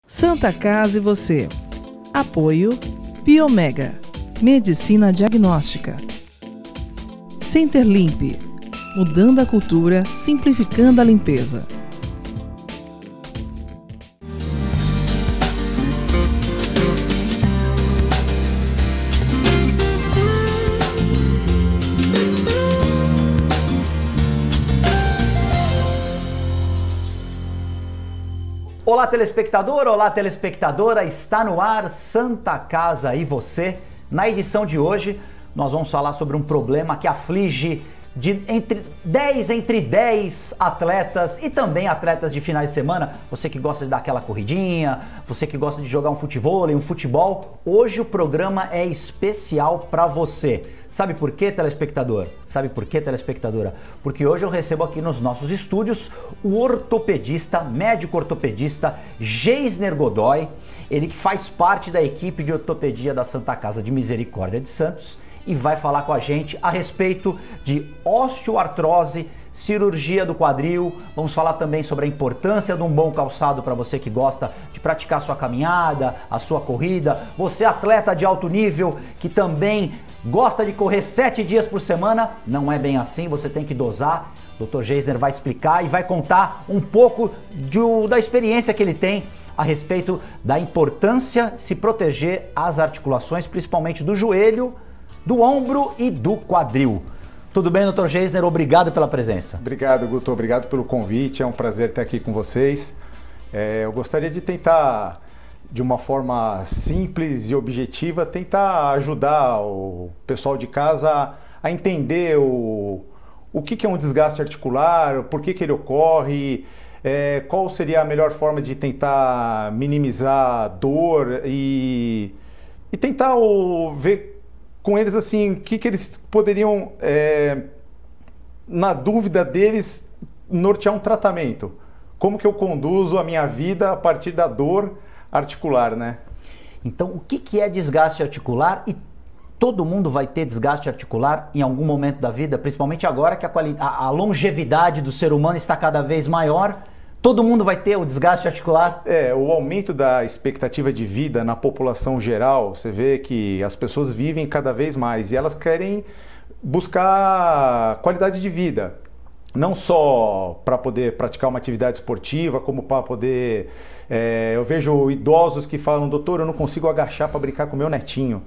Santa Casa e você. Apoio Biomega, Medicina Diagnóstica. Centerlimp, mudando a cultura, simplificando a limpeza. Olá, telespectador, olá, telespectadora, está no ar Santa Casa e você. Na edição de hoje, nós vamos falar sobre um problema que aflige entre 10 atletas e também atletas de finais de semana. Você que gosta de dar aquela corridinha, você que gosta de jogar um futevôlei, um futebol, hoje o programa é especial para você. Sabe por quê, telespectador? Sabe por quê, telespectadora? Porque hoje eu recebo aqui nos nossos estúdios o ortopedista, médico ortopedista Geisner Godoy, ele que faz parte da equipe de ortopedia da Santa Casa de Misericórdia de Santos e vai falar com a gente a respeito de osteoartrose, cirurgia do quadril. Vamos falar também sobre a importância de um bom calçado para você que gosta de praticar sua caminhada, a sua corrida, você atleta de alto nível que também gosta de correr 7 dias por semana. Não é bem assim, você tem que dosar. O Dr. Geisner vai explicar e vai contar um pouco da experiência que ele tem a respeito da importância de se proteger as articulações, principalmente do joelho, do ombro e do quadril. Tudo bem, Dr. Geisner? Obrigado pela presença. Obrigado, Guto. Obrigado pelo convite. É um prazer estar aqui com vocês. Eu gostaria de tentar, de uma forma simples e objetiva, tentar ajudar o pessoal de casa a entender o que é um desgaste articular, por que ele ocorre, qual seria a melhor forma de tentar minimizar a dor e tentar ver com eles assim, o que eles poderiam, na dúvida deles, nortear um tratamento. Como que eu conduzo a minha vida a partir da dor articular, né? Então, o que é desgaste articular? E todo mundo vai ter desgaste articular em algum momento da vida, principalmente agora que a longevidade do ser humano está cada vez maior. Todo mundo vai ter o desgaste articular? O aumento da expectativa de vida na população geral, você vê que as pessoas vivem cada vez mais e elas querem buscar qualidade de vida. Não só para poder praticar uma atividade esportiva, como para poder... eu vejo idosos que falam, doutor, eu não consigo agachar para brincar com meu netinho.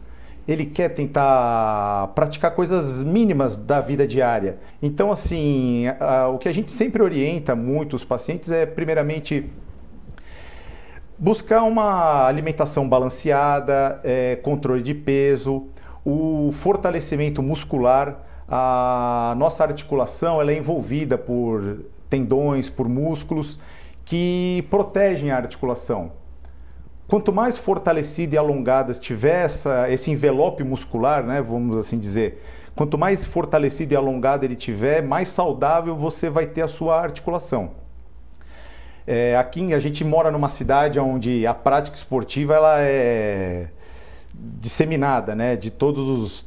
Ele quer tentar praticar coisas mínimas da vida diária. Então, assim, o que a gente sempre orienta muito os pacientes é, primeiramente, buscar uma alimentação balanceada, controle de peso, o fortalecimento muscular. A nossa articulação ela é envolvida por tendões, por músculos que protegem a articulação. Quanto mais fortalecida e alongada estiver esse envelope muscular, né, vamos assim dizer, quanto mais fortalecido e alongado ele tiver, mais saudável você vai ter a sua articulação. Aqui a gente mora numa cidade onde a prática esportiva ela é disseminada, né, de todos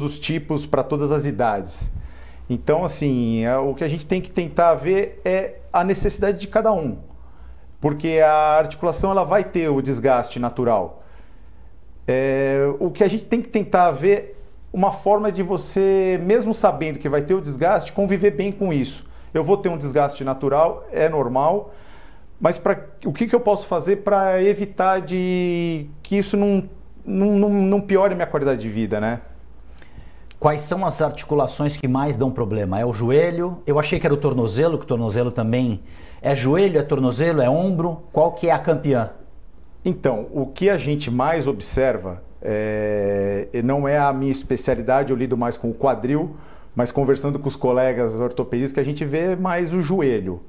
os tipos, para todas as idades. Então, assim, o que a gente tem que tentar ver é a necessidade de cada um, porque a articulação ela vai ter o desgaste natural. O que a gente tem que tentar ver uma forma de você, mesmo sabendo que vai ter o desgaste, conviver bem com isso. Eu vou ter um desgaste natural, é normal, mas o que eu posso fazer para evitar que isso não piore minha qualidade de vida, né? Quais são as articulações que mais dão problema? É o joelho? Eu achei que era o tornozelo, que o tornozelo também... É joelho, é tornozelo, é ombro? Qual que é a campeã? Então, o que a gente mais observa, não é a minha especialidade, eu lido mais com o quadril, mas conversando com os colegas ortopedistas, que a gente vê mais o joelho,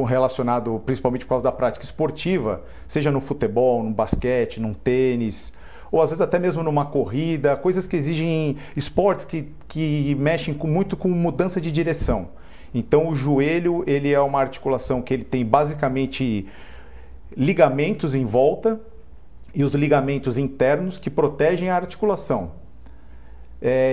relacionado principalmente por causa da prática esportiva, seja no futebol, no basquete, no tênis, ou às vezes até mesmo numa corrida, coisas que exigem esportes que mexem muito com mudança de direção. Então o joelho ele é uma articulação que ele tem basicamente ligamentos em volta e os ligamentos internos que protegem a articulação.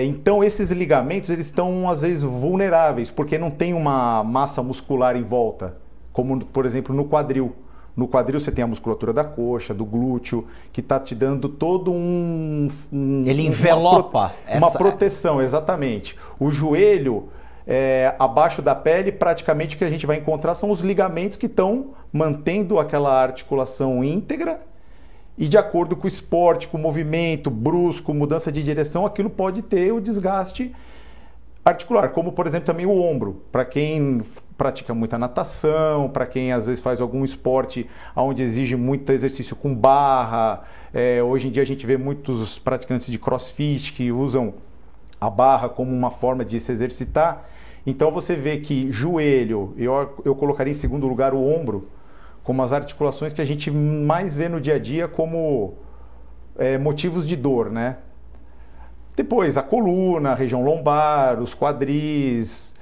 Então esses ligamentos eles estão às vezes vulneráveis porque não tem uma massa muscular em volta, como por exemplo no quadril. No quadril você tem a musculatura da coxa, do glúteo, que está te dando todo Ele envelopa uma proteção, exatamente. O joelho, abaixo da pele, praticamente o que a gente vai encontrar são os ligamentos que estão mantendo aquela articulação íntegra. E de acordo com o esporte, com o movimento brusco, mudança de direção, aquilo pode ter o desgaste articular, como por exemplo também o ombro. Para quem pratica muita natação, para quem às vezes faz algum esporte onde exige muito exercício com barra, hoje em dia a gente vê muitos praticantes de crossfit que usam a barra como uma forma de se exercitar. Então você vê que joelho, eu colocaria em segundo lugar o ombro, como as articulações que a gente mais vê no dia a dia como motivos de dor, né? Depois a coluna, a região lombar, os quadris,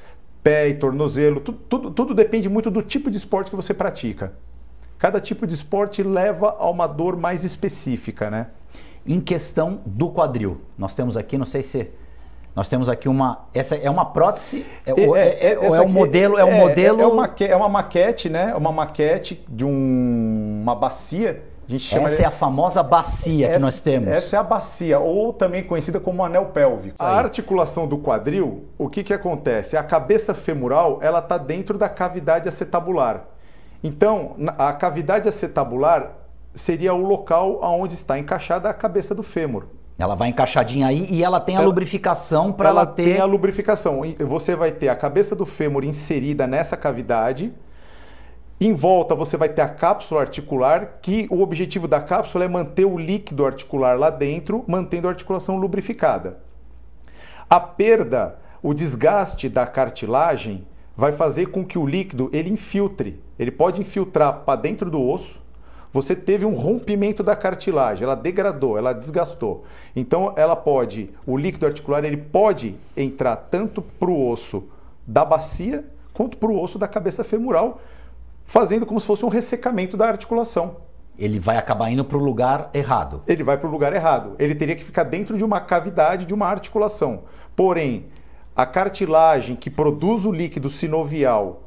pé e tornozelo, tudo depende muito do tipo de esporte que você pratica. Cada tipo de esporte leva a uma dor mais específica, né? Em questão do quadril, nós temos aqui, não sei se... Nós temos aqui essa é uma prótese, ou é um modelo? É uma maquete, né? Uma maquete de uma bacia. A gente chama essa é a famosa bacia que nós temos. Essa é a bacia, ou também conhecida como anel pélvico. A articulação do quadril, o que acontece? A cabeça femoral, ela está dentro da cavidade acetabular. Então, a cavidade acetabular seria o local onde está encaixada a cabeça do fêmur. Ela vai encaixadinha aí e ela tem a lubrificação para ela ter... Ela tem a lubrificação. Você vai ter a cabeça do fêmur inserida nessa cavidade. Em volta você vai ter a cápsula articular, que o objetivo da cápsula é manter o líquido articular lá dentro, mantendo a articulação lubrificada. A perda, o desgaste da cartilagem vai fazer com que o líquido ele infiltre. Ele pode infiltrar para dentro do osso. Você teve um rompimento da cartilagem, ela degradou, ela desgastou. Então o líquido articular ele pode entrar tanto para o osso da bacia quanto para o osso da cabeça femoral, fazendo como se fosse um ressecamento da articulação. Ele vai acabar indo para o lugar errado. Ele vai para o lugar errado. Ele teria que ficar dentro de uma cavidade de uma articulação. Porém, a cartilagem que produz o líquido sinovial,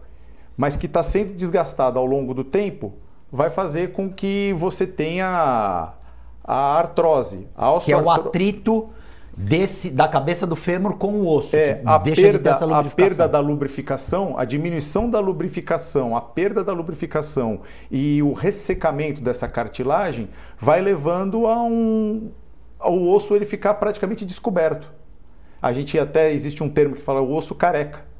mas que está sendo desgastada ao longo do tempo, vai fazer com que você tenha a artrose. Que é o atrito da cabeça do fêmur com o osso. A perda da lubrificação, a diminuição da lubrificação, a perda da lubrificação e o ressecamento dessa cartilagem vai levando ao osso ele ficar praticamente descoberto. Existe um termo que fala o osso careca.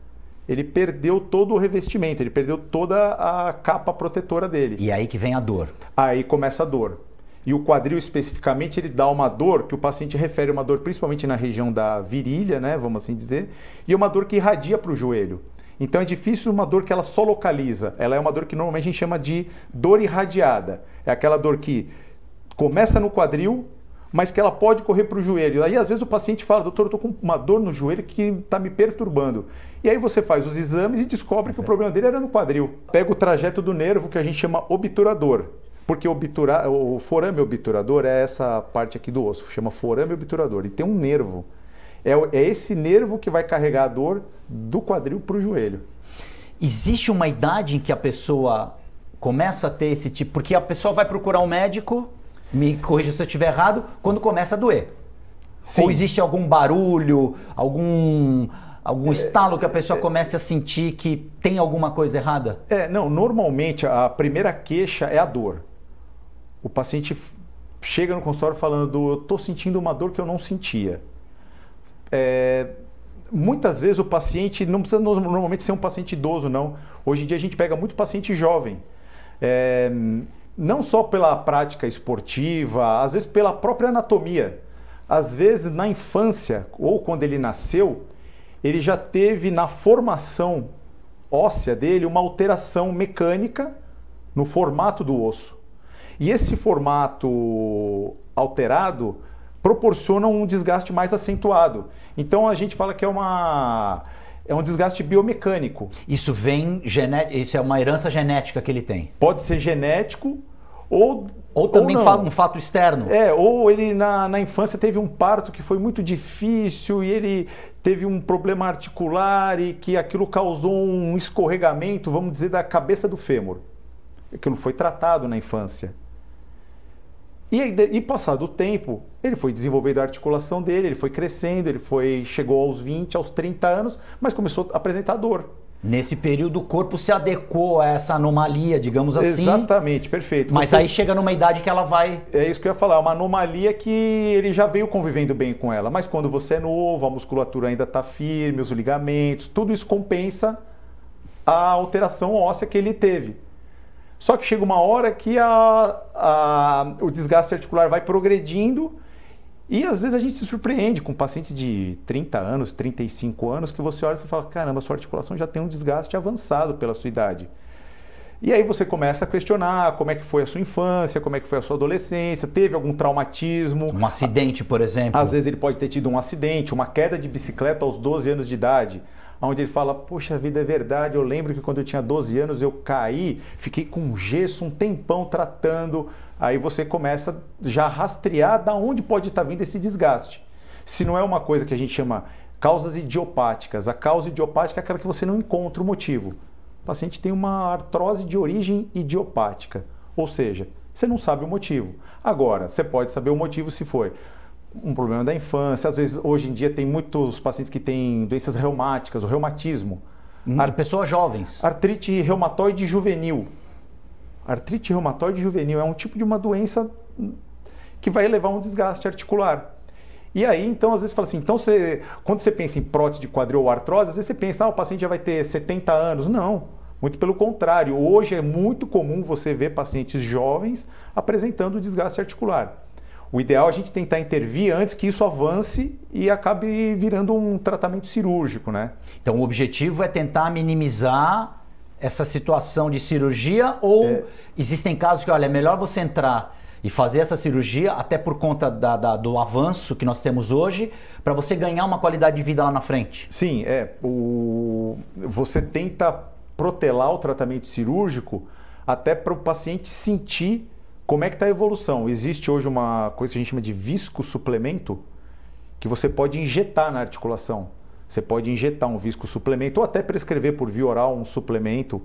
Ele perdeu todo o revestimento, ele perdeu toda a capa protetora dele. E aí que vem a dor. Aí começa a dor. E o quadril especificamente, ele dá uma dor que o paciente refere uma dor principalmente na região da virilha, né, vamos assim dizer, e é uma dor que irradia para o joelho. Então é difícil uma dor que ela só localiza. Ela é uma dor que normalmente a gente chama de dor irradiada. É aquela dor que começa no quadril, mas que ela pode correr para o joelho. Aí às vezes o paciente fala, doutor, eu estou com uma dor no joelho que está me perturbando. E aí você faz os exames e descobre que o problema dele era no quadril. Pega o trajeto do nervo que a gente chama obturador. Porque o forame obturador é essa parte aqui do osso, chama forame obturador. E tem um nervo. É esse nervo que vai carregar a dor do quadril para o joelho. Existe uma idade em que a pessoa começa a ter esse tipo... Porque a pessoa vai procurar um médico, me corrija se eu estiver errado, quando começa a doer. Sim. Ou existe algum barulho, algum estalo que a pessoa comece a sentir que tem alguma coisa errada? Não, normalmente a primeira queixa é a dor. O paciente chega no consultório falando, eu estou sentindo uma dor que eu não sentia. Muitas vezes o paciente, não precisa normalmente ser um paciente idoso, não. Hoje em dia a gente pega muito paciente jovem. Não só pela prática esportiva, às vezes pela própria anatomia. Às vezes na infância, ou quando ele nasceu, ele já teve na formação óssea dele uma alteração mecânica no formato do osso. E esse formato alterado proporciona um desgaste mais acentuado. Então a gente fala que é um desgaste biomecânico. Isso isso é uma herança genética que ele tem? Pode ser genético ou também um fato externo. Ou ele na infância teve um parto que foi muito difícil e ele teve um problema articular e que aquilo causou um escorregamento, vamos dizer, da cabeça do fêmur. aquilo foi tratado na infância. E passado o tempo, ele foi desenvolvendo a articulação dele, ele foi crescendo, chegou aos 20, aos 30 anos, mas começou a apresentar dor. Nesse período, o corpo se adequou a essa anomalia, digamos assim. Exatamente, perfeito. Mas aí chega numa idade que ela vai... É isso que eu ia falar, uma anomalia que ele já veio convivendo bem com ela. Mas quando você é novo, a musculatura ainda está firme, os ligamentos, tudo isso compensa a alteração óssea que ele teve. Só que chega uma hora que o desgaste articular vai progredindo e às vezes a gente se surpreende com pacientes de 30 anos, 35 anos, que você olha e fala, caramba, sua articulação já tem um desgaste avançado pela sua idade. E aí você começa a questionar como é que foi a sua infância, como é que foi a sua adolescência, teve algum traumatismo. Um acidente, por exemplo. Às vezes ele pode ter tido um acidente, uma queda de bicicleta aos 12 anos de idade, onde ele fala, poxa vida, é verdade, eu lembro que quando eu tinha 12 anos eu caí, fiquei com gesso um tempão tratando. Aí você começa já a rastrear da onde pode estar vindo esse desgaste. Se não é uma coisa que a gente chama causas idiopáticas, a causa idiopática é aquela que você não encontra o motivo. O paciente tem uma artrose de origem idiopática, ou seja, você não sabe o motivo. Agora, você pode saber o motivo se foi um problema da infância. Às vezes, hoje em dia, tem muitos pacientes que têm doenças reumáticas, o reumatismo. Pessoas jovens. Artrite reumatoide juvenil. Artrite reumatoide juvenil é um tipo de uma doença que vai levar a um desgaste articular. E aí, então, às vezes, fala assim, então quando você pensa em prótese de quadril ou artrose, às vezes você pensa, o paciente já vai ter 70 anos. Não, muito pelo contrário. Hoje é muito comum você ver pacientes jovens apresentando desgaste articular. O ideal é a gente tentar intervir antes que isso avance e acabe virando um tratamento cirúrgico, né? Então, o objetivo é tentar minimizar essa situação de cirurgia ou existem casos que, olha, é melhor você entrar e fazer essa cirurgia até por conta do avanço que nós temos hoje para você ganhar uma qualidade de vida lá na frente? Sim, você tenta protelar o tratamento cirúrgico até para o paciente sentir como é que está a evolução. Existe hoje uma coisa que a gente chama de viscosuplemento, que você pode injetar na articulação. Você pode injetar um viscosuplemento ou até prescrever por via oral um suplemento,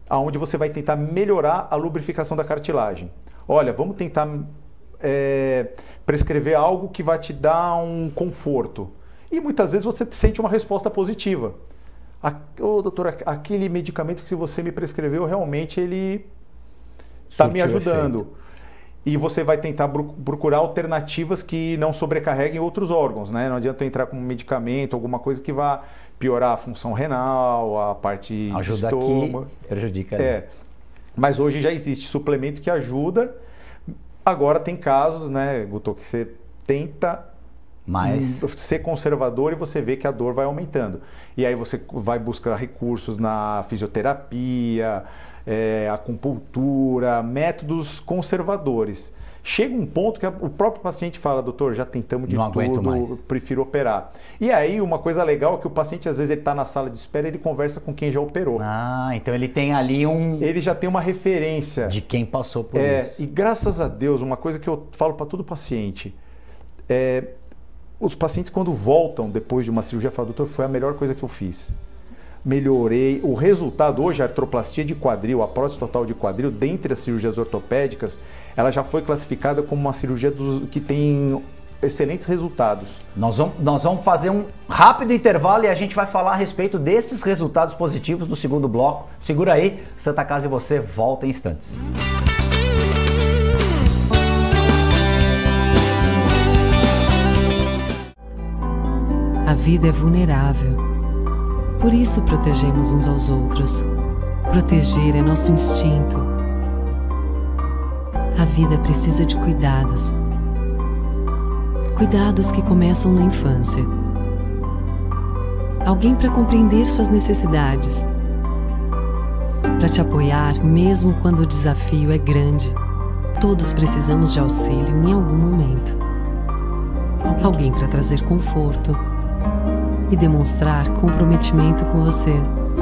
onde você vai tentar melhorar a lubrificação da cartilagem. Olha, vamos tentar prescrever algo que vai te dar um conforto. E muitas vezes você sente uma resposta positiva. Doutor, aquele medicamento que você me prescreveu, realmente ele está me ajudando. Efeito. E você vai tentar procurar alternativas que não sobrecarreguem outros órgãos, né? Não adianta entrar com um medicamento, alguma coisa que vá piorar a função renal, a parte ajuda do estômago. Aqui, prejudica. Mas hoje já existe suplemento que ajuda. Agora tem casos, né, Guto, que você tenta ser conservador e você vê que a dor vai aumentando. E aí você vai buscar recursos na fisioterapia, acupuntura, métodos conservadores. Chega um ponto que o próprio paciente fala, doutor, já tentamos de tudo, prefiro operar. E aí uma coisa legal é que o paciente, às vezes, ele está na sala de espera e ele conversa com quem já operou. Então ele tem ali ele já tem uma referência. De quem passou por isso. E graças a Deus, uma coisa que eu falo para todo paciente, os pacientes quando voltam depois de uma cirurgia falam, doutor, foi a melhor coisa que eu fiz. Melhorei. O resultado hoje, a artroplastia de quadril, a prótese total de quadril, dentre as cirurgias ortopédicas, ela já foi classificada como uma cirurgia que tem excelentes resultados. Nós vamos fazer um rápido intervalo e a gente vai falar a respeito desses resultados positivos no segundo bloco. Segura aí, Santa Casa e você volta em instantes. A vida é vulnerável. Por isso protegemos uns aos outros. Proteger é nosso instinto. A vida precisa de cuidados. Cuidados que começam na infância. Alguém para compreender suas necessidades. Para te apoiar mesmo quando o desafio é grande. Todos precisamos de auxílio em algum momento. Alguém para trazer conforto e demonstrar comprometimento com você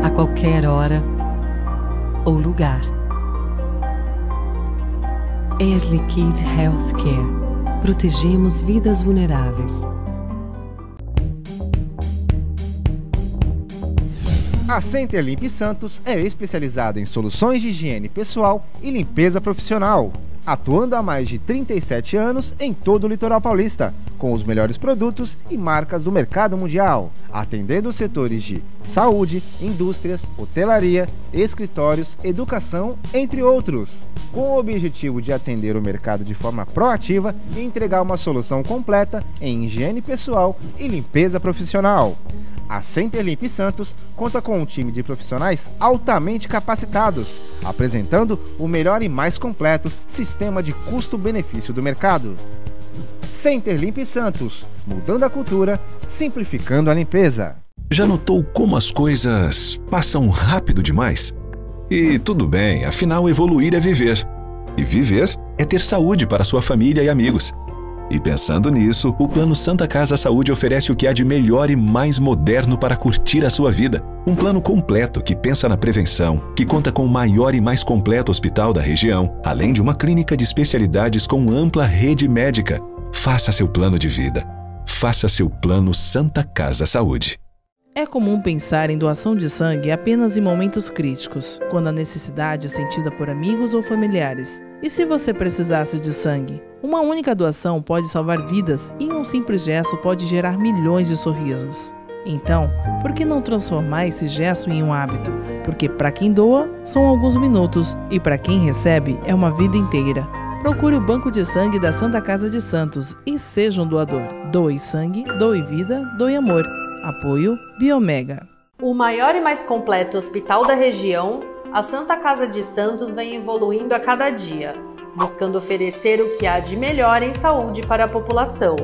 a qualquer hora ou lugar. Air Liquide Healthcare. Protegemos vidas vulneráveis. A Center Limp Santos é especializada em soluções de higiene pessoal e limpeza profissional, atuando há mais de 37 anos em todo o litoral paulista, com os melhores produtos e marcas do mercado mundial, atendendo os setores de saúde, indústrias, hotelaria, escritórios, educação, entre outros, com o objetivo de atender o mercado de forma proativa e entregar uma solução completa em higiene pessoal e limpeza profissional. A Center Limp Santos conta com um time de profissionais altamente capacitados, apresentando o melhor e mais completo sistema de custo-benefício do mercado. Center Limp Santos, mudando a cultura, simplificando a limpeza. Já notou como as coisas passam rápido demais? E tudo bem, afinal evoluir é viver. E viver é ter saúde para sua família e amigos. E pensando nisso, o Plano Santa Casa Saúde oferece o que há de melhor e mais moderno para curtir a sua vida. Um plano completo que pensa na prevenção, que conta com o maior e mais completo hospital da região, além de uma clínica de especialidades com ampla rede médica. Faça seu plano de vida. Faça seu Plano Santa Casa Saúde. É comum pensar em doação de sangue apenas em momentos críticos, quando a necessidade é sentida por amigos ou familiares. E se você precisasse de sangue? Uma única doação pode salvar vidas e um simples gesto pode gerar milhões de sorrisos. Então, por que não transformar esse gesto em um hábito? Porque para quem doa, são alguns minutos e para quem recebe, é uma vida inteira. Procure o Banco de Sangue da Santa Casa de Santos e seja um doador. Doe sangue, doe vida, doe amor. Apoio Biomega. O maior e mais completo hospital da região, a Santa Casa de Santos vem evoluindo a cada dia, buscando oferecer o que há de melhor em saúde para a população.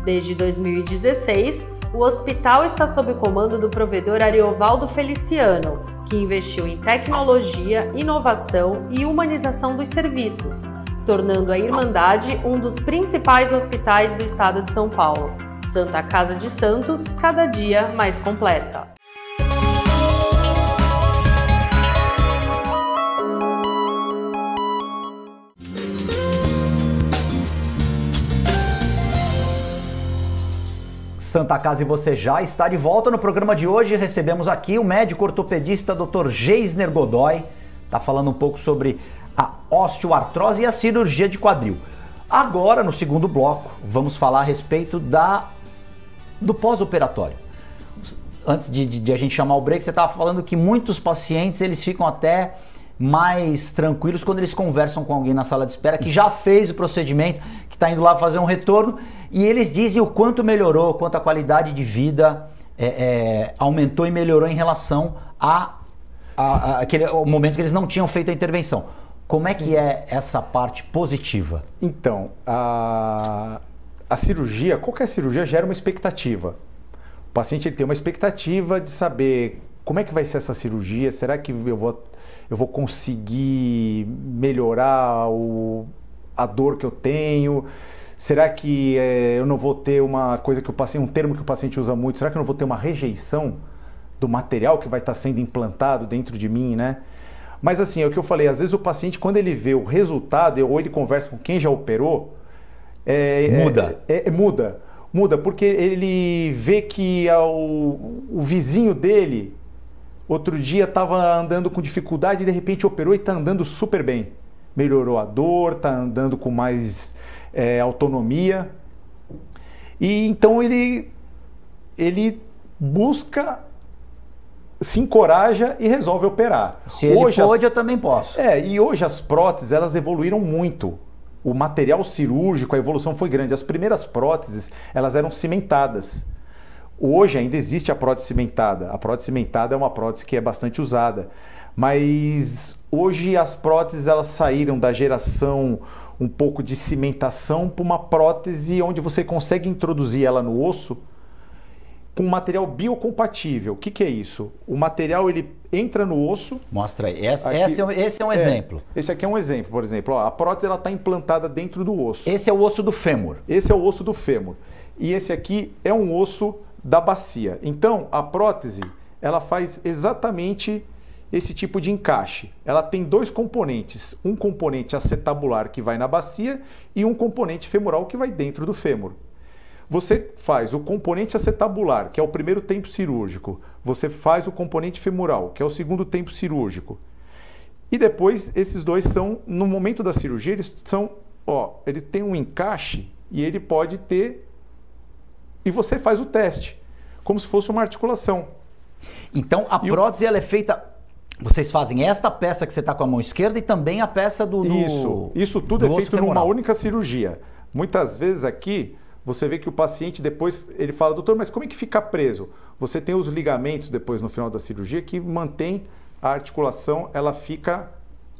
Desde 2016, o hospital está sob o comando do provedor Ariovaldo Feliciano, que investiu em tecnologia, inovação e humanização dos serviços, tornando a Irmandade um dos principais hospitais do estado de São Paulo. Santa Casa de Santos, cada dia mais completa. Santa Casa e você já está de volta. No programa de hoje recebemos aqui o médico ortopedista Dr. Geisner Godoy. Está falando um pouco sobre a osteoartrose e a cirurgia de quadril. Agora, no segundo bloco, vamos falar a respeito do pós-operatório. Antes de a gente chamar o break, você estava falando que muitos pacientes eles ficam até mais tranquilos quando eles conversam com alguém na sala de espera que já fez o procedimento, que está indo lá fazer um retorno, e eles dizem o quanto melhorou, quanto a qualidade de vida aumentou e melhorou em relação ao momento que eles não tinham feito a intervenção. Como é que é essa parte positiva? Então, a cirurgia, qualquer cirurgia gera uma expectativa. O paciente ele tem uma expectativa de saber como é que vai ser essa cirurgia, será que eu vou conseguir melhorar a dor que eu tenho? Será que eu não vou ter uma coisa que um termo que o paciente usa muito, será que eu não vou ter uma rejeição do material que vai estar sendo implantado dentro de mim, né? Mas assim, é o que eu falei, às vezes o paciente, quando ele vê o resultado, ou ele conversa com quem já operou, muda, porque ele vê que o vizinho dele, outro dia estava andando com dificuldade e de repente operou e está andando super bem. Melhorou a dor, está andando com mais autonomia. E então ele busca, se encoraja e resolve operar. Se ele pode, eu também posso. E hoje as próteses, elas evoluíram muito. O material cirúrgico, a evolução foi grande. As primeiras próteses, elas eram cimentadas. Hoje ainda existe a prótese cimentada. A prótese cimentada é uma prótese que é bastante usada. Mas hoje as próteses, elas saíram da geração um pouco de cimentação para uma prótese onde você consegue introduzir ela no osso com material biocompatível. O que é isso? O material ele entra no osso. Mostra aí. Esse é um exemplo. Esse aqui é um exemplo, por exemplo. Ó, a prótese está implantada dentro do osso. Esse é o osso do fêmur. Esse é o osso do fêmur. E esse aqui é um osso da bacia. Então, a prótese ela faz exatamente esse tipo de encaixe. Ela tem dois componentes. Um componente acetabular que vai na bacia e um componente femoral que vai dentro do fêmur. Você faz o componente acetabular, que é o primeiro tempo cirúrgico. Você faz o componente femoral, que é o segundo tempo cirúrgico. E depois, esses dois são, no momento da cirurgia, eles são, ele tem um encaixe e ele pode ter... E você faz o teste, como se fosse uma articulação. Então, a prótese, ela é feita... Vocês fazem esta peça que você está com a mão esquerda e também a peça do Isso tudo é feito femoral. numa única cirurgia. Muitas vezes aqui... Você vê que o paciente depois, ele fala, doutor, mas como é que fica preso? Você tem os ligamentos depois no final da cirurgia que mantém a articulação, ela fica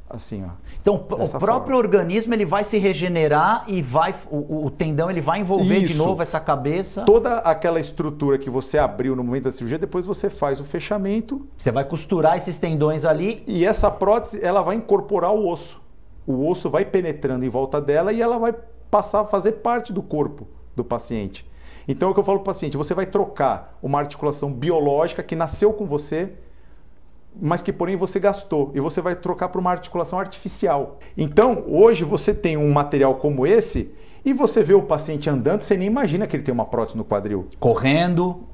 assim, ó. Então o próprio organismo ele vai se regenerar e o tendão ele vai envolver de novo essa cabeça. Toda aquela estrutura que você abriu no momento da cirurgia, depois você faz o fechamento. Você vai costurar esses tendões ali. E essa prótese, ela vai incorporar o osso. O osso vai penetrando em volta dela e ela vai passar a fazer parte do corpo do paciente. Então é o que eu falo para o paciente, você vai trocar uma articulação biológica que nasceu com você, mas que porém você gastou, e você vai trocar por uma articulação artificial. Então hoje você tem um material como esse e você vê o paciente andando, você nem imagina que ele tem uma prótese no quadril. Correndo,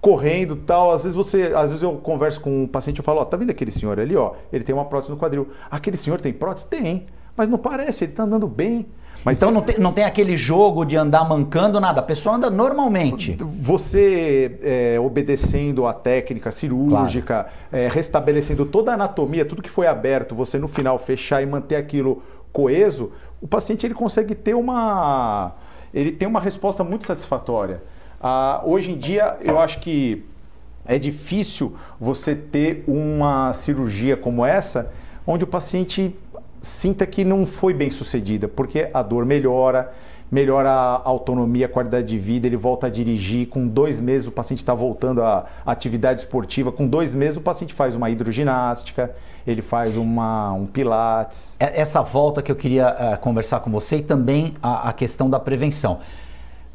tal. Às vezes eu converso com um paciente e falo, tá vendo aquele senhor ali, ele tem uma prótese no quadril. Aquele senhor tem prótese? Tem, mas não parece, ele está andando bem. Mas então não tem aquele jogo de andar mancando, nada. A pessoa anda normalmente. Você obedecendo a técnica cirúrgica, claro, restabelecendo toda a anatomia, tudo que foi aberto, você no final fechar e manter aquilo coeso, o paciente ele consegue ter ele tem uma resposta muito satisfatória. Hoje em dia, eu acho que é difícil você ter uma cirurgia como essa, onde o paciente sinta que não foi bem sucedida, porque a dor melhora a autonomia, a qualidade de vida, ele volta a dirigir, com 2 meses o paciente está voltando à atividade esportiva, com 2 meses o paciente faz uma hidroginástica, ele faz um pilates. Essa volta que eu queria conversar com você e também a questão da prevenção.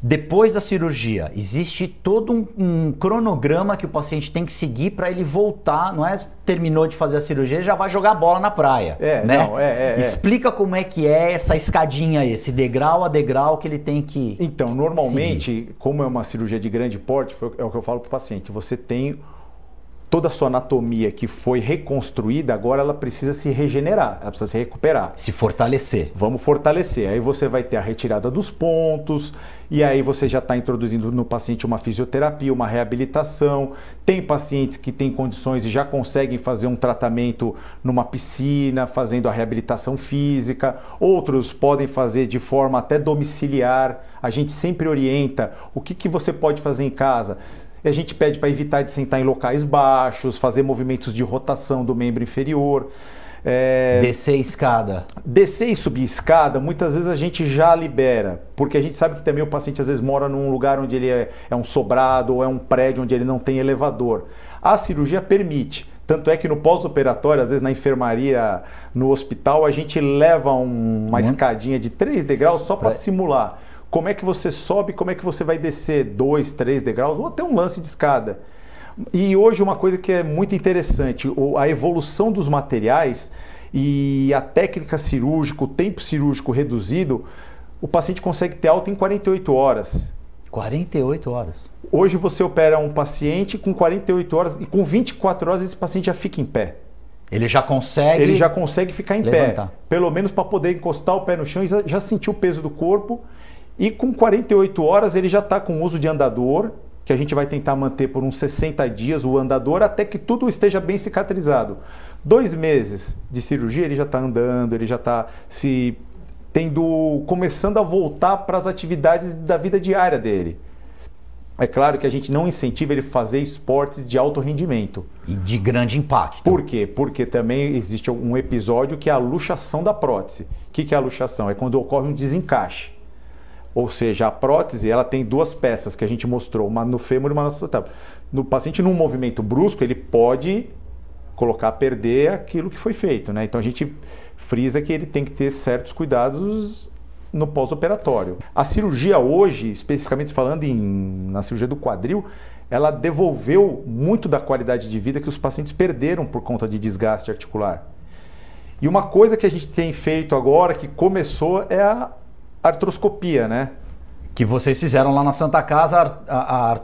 Depois da cirurgia, existe todo um cronograma que o paciente tem que seguir para ele voltar, não é? Terminou de fazer a cirurgia, já vai jogar bola na praia. Explica como é que é essa escadinha, esse degrau a degrau que ele tem que Então, normalmente, como é uma cirurgia de grande porte, é o que eu falo para o paciente, você tem toda a sua anatomia que foi reconstruída, agora ela precisa se regenerar, ela precisa se recuperar. Se fortalecer. Vamos fortalecer. Aí você vai ter a retirada dos pontos, e aí você já está introduzindo no paciente uma fisioterapia, uma reabilitação. Tem pacientes que têm condições e já conseguem fazer um tratamento numa piscina, fazendo a reabilitação física. Outros podem fazer de forma até domiciliar. A gente sempre orienta o que você pode fazer em casa. E a gente pede para evitar de sentar em locais baixos, fazer movimentos de rotação do membro inferior. Descer escada. Descer e subir escada, muitas vezes a gente já libera, porque a gente sabe que também o paciente às vezes mora num lugar onde ele é um sobrado ou é um prédio onde ele não tem elevador. A cirurgia permite. Tanto é que no pós-operatório, às vezes na enfermaria, no hospital, a gente leva uma escadinha de 3 degraus só para simular. Como é que você sobe, como é que você vai descer 2, 3 degraus ou até um lance de escada. E hoje uma coisa que é muito interessante, a evolução dos materiais e a técnica cirúrgica, o tempo cirúrgico reduzido, o paciente consegue ter alta em 48 horas. 48 horas? Hoje você opera um paciente com 48 horas e com 24 horas esse paciente já fica em pé. Ele já consegue ficar em levantar. Pé, pelo menos para poder encostar o pé no chão e já sentir o peso do corpo. E com 48 horas ele já está com uso de andador, que a gente vai tentar manter por uns 60 dias o andador até que tudo esteja bem cicatrizado. 2 meses de cirurgia ele já está andando, ele já está começando a voltar para as atividades da vida diária dele. É claro que a gente não incentiva ele a fazer esportes de alto rendimento. E de grande impacto. Por quê? Porque também existe um episódio que é a luxação da prótese. O que é a luxação? É quando ocorre um desencaixe. Ou seja, a prótese ela tem 2 peças que a gente mostrou, uma no fêmur e uma no acetábulo. No paciente, num movimento brusco, ele pode colocar a perder aquilo que foi feito, né? Então a gente frisa que ele tem que ter certos cuidados no pós-operatório. A cirurgia hoje, especificamente falando na cirurgia do quadril, ela devolveu muito da qualidade de vida que os pacientes perderam por conta de desgaste articular. E uma coisa que a gente tem feito agora, que começou, é a artroscopia, né? Que vocês fizeram lá na Santa Casa a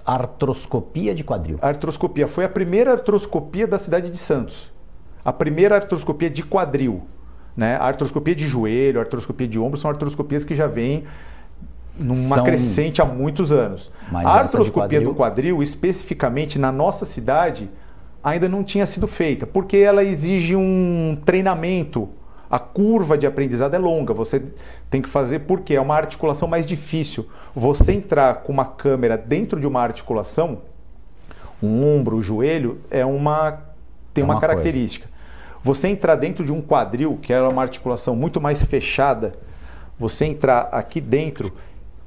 artroscopia de quadril. A artroscopia foi a primeira artroscopia da cidade de Santos. A primeira artroscopia de quadril. Né? A artroscopia de joelho, a artroscopia de ombro são artroscopias que já vêm numa crescente há muitos anos. Mas a artroscopia do quadril, especificamente na nossa cidade, ainda não tinha sido feita, porque ela exige um treinamento. A curva de aprendizado é longa, você tem que fazer porque é uma articulação mais difícil. Você entrar com uma câmera dentro de uma articulação, um ombro, o joelho, tem uma característica. Você entrar dentro de um quadril, que é uma articulação muito mais fechada, você entrar aqui dentro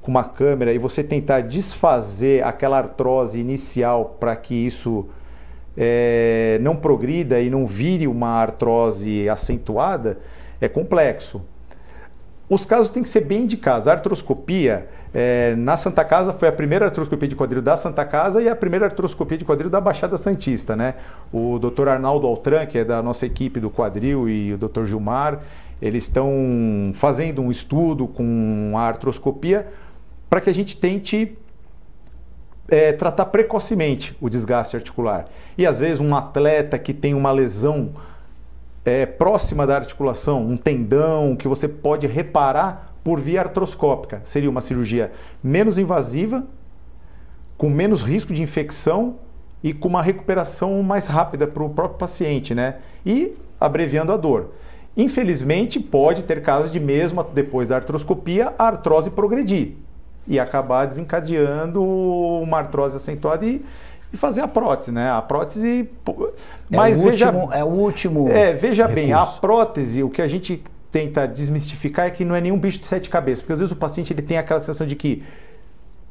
com uma câmera e você tentar desfazer aquela artrose inicial para que isso não progrida e não vire uma artrose acentuada, é complexo. Os casos têm que ser bem indicados. A artroscopia na Santa Casa foi a primeira artroscopia de quadril da Santa Casa e a primeira artroscopia de quadril da Baixada Santista, né? O Dr. Arnaldo Altran, que é da nossa equipe do quadril, e o Dr. Gilmar, eles estão fazendo um estudo com a artroscopia para que a gente tente tratar precocemente o desgaste articular. E às vezes um atleta que tem uma lesão próxima da articulação, um tendão que você pode reparar por via artroscópica, seria uma cirurgia menos invasiva, com menos risco de infecção e com uma recuperação mais rápida para o próprio paciente, né? E abreviando a dor. Infelizmente, pode ter casos de mesmo depois da artroscopia a artrose progredir e acabar desencadeando uma artrose acentuada e fazer a prótese, né? A prótese... Mas é o último veja recurso. Bem, a prótese, o que a gente tenta desmistificar é que não é nenhum bicho de 7 cabeças, porque às vezes o paciente ele tem aquela sensação de que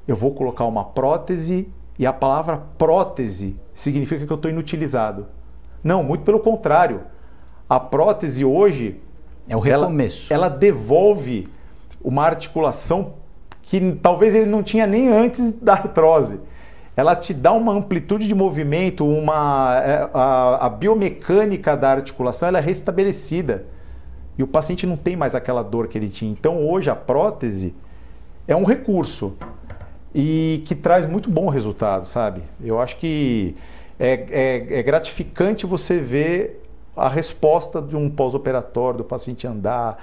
eu vou colocar uma prótese e a palavra prótese significa que eu estou inutilizado. Não, muito pelo contrário. A prótese hoje... É o recomeço. Ela devolve uma articulação que talvez ele não tinha nem antes da artrose. Ela te dá uma amplitude de movimento, a biomecânica da articulação ela é restabelecida. E o paciente não tem mais aquela dor que ele tinha. Então hoje a prótese é um recurso e que traz muito bom resultado, sabe? Eu acho que é gratificante você ver a resposta de um pós-operatório, do paciente andar,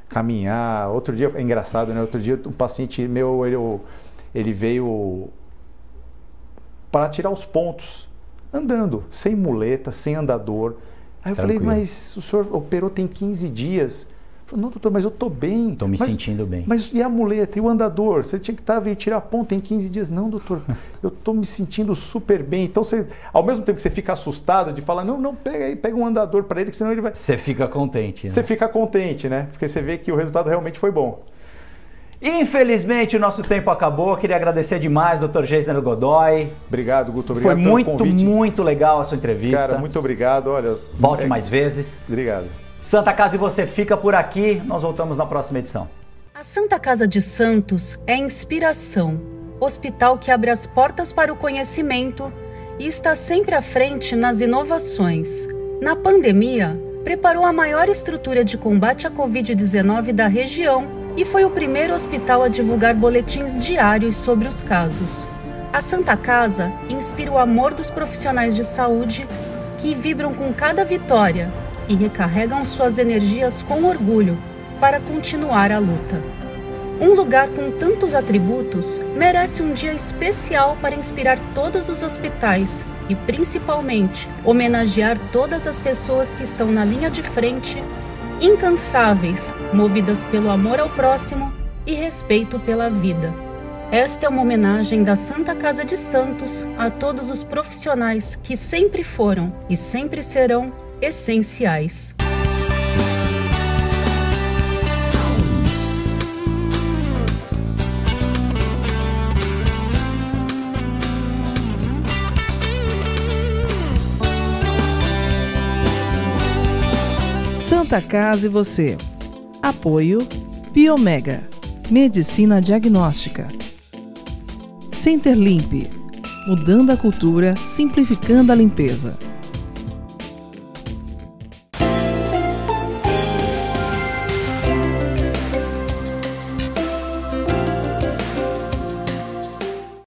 caminhar. Outro dia, é engraçado, né? Outro dia um paciente meu, ele veio para tirar os pontos, andando, sem muleta, sem andador. Aí eu falei, mas o senhor operou tem 15 dias. Eu falei, não, doutor, mas eu estou bem. Estou me sentindo bem. Mas e a muleta? E o andador? Você tinha que vir tirar a ponta em 15 dias. Não, doutor, eu estou me sentindo super bem. Então, você, ao mesmo tempo que você fica assustado de falar, não, pega aí, pega um andador para ele, que senão ele vai... Você fica contente, né? Você fica contente, né? Porque você vê que o resultado realmente foi bom. Infelizmente, o nosso tempo acabou. Queria agradecer demais, Dr. Geisner Godoy. Obrigado, Guto. Obrigado pelo convite. Muito legal a sua entrevista. Cara, muito obrigado. Olha, volte mais vezes. Obrigado. Santa Casa e você fica por aqui. Nós voltamos na próxima edição. A Santa Casa de Santos é inspiração. Hospital que abre as portas para o conhecimento e está sempre à frente nas inovações. Na pandemia, preparou a maior estrutura de combate à Covid-19 da região e foi o primeiro hospital a divulgar boletins diários sobre os casos. A Santa Casa inspira o amor dos profissionais de saúde que vibram com cada vitória e recarregam suas energias com orgulho para continuar a luta. Um lugar com tantos atributos merece um dia especial para inspirar todos os hospitais e, principalmente, homenagear todas as pessoas que estão na linha de frente, incansáveis, movidas pelo amor ao próximo e respeito pela vida. Esta é uma homenagem da Santa Casa de Santos a todos os profissionais que sempre foram e sempre serão essenciais. Santa Casa e você. Apoio Biomega, Medicina Diagnóstica. Center Limp, mudando a cultura, simplificando a limpeza.